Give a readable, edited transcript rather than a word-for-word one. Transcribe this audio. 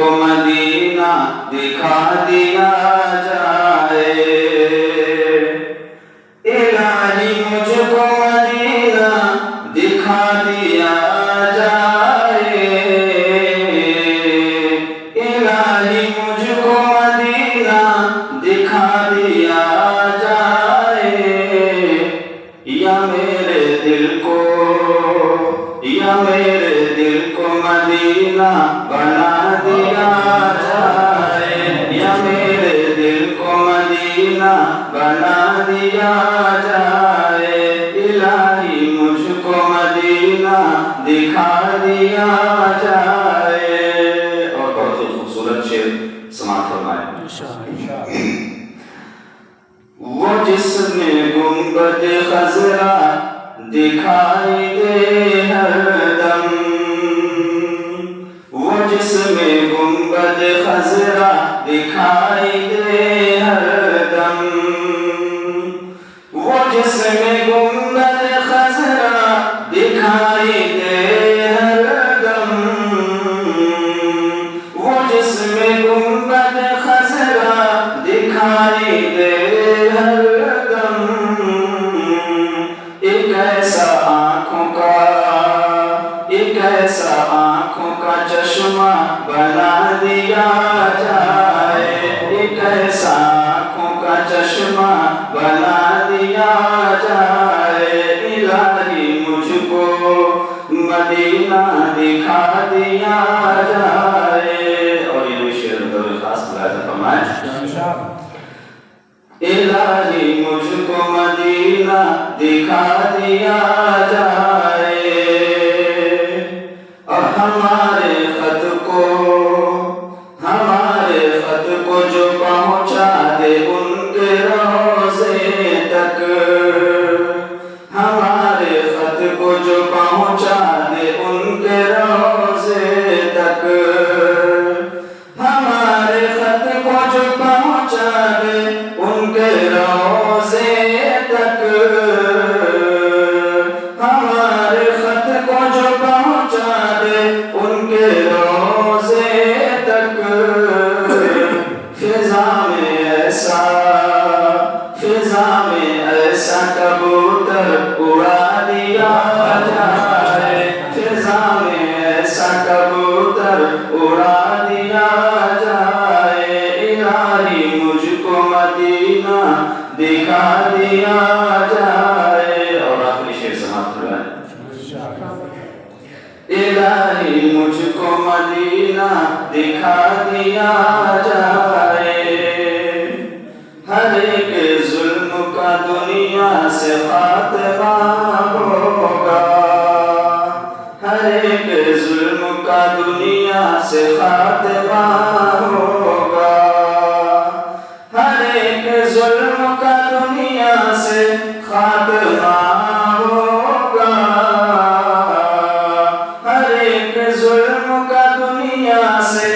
کو مدینہ دکھا دیا جائے، الہی مجھ کو مدینہ دکھا دیا جائے، الہی مجھ کو مدینہ دکھا دیا جائے، یا میرے دل کو مدینہ بنا دیا جائے، یا میرے دل کو مدینہ بنا دیا جائے، الہی مجھ کو مدینہ دکھا دیا جائے۔ اور بہت ہی خوبصورت شعر سماعت فرمائے۔ وہ جس میں گنبد خضرا دکھائی دے ہر دم، وہ جس میں گنبد خضرا دکھائی دے ہر دم، وہ جس میں گنبد خضرا دکھائی دے ہر دم، وہ جس میں گنبد خضرا دکھائی دے ہر دم، ایک ایسا آنکھوں کا چشمہ بنا دیا جائے، ایک ایسا آنکھوں کا چشمہ بنا دیا جائے، الہی مجھ کو مدینہ دکھا دیا جائے۔ اور یہ شعر دور خاص ملاحظہ فرمائے، الہی مجھ کو مدینہ دکھا دیا جائے، اور ہمارے خط کو جو پہنچا دے ان کے روضے تک، ہمارے خط کو جو پہنچا دے ان کے روضے تک، ہمارے خط کو جو پہنچا دے ان کے روضے تک، ہمارے خط کو جو پہنچا دے ان کے روضے تک، فضا میں ایسا کبوتر اڑا دیا جائے، فضا میں ایسا کبوتر اڑا دیا جائے، الہی مجھ کو مدینہ دکھا دیا جائے۔ اور آخری شعر سماعت فرمائے، الہی مجھ کو مدینہ دکھا دیا جائے، ہر ایک ظلم کا دنیا سے خاتمہ ہوگا، ہر ایک ظلم کا دنیا سے خاتمہ ہوگا، ہر ایک ظلم کا دنیا سے خاتمہ ہوگا، ہر ایک ظلم کا دنیا سے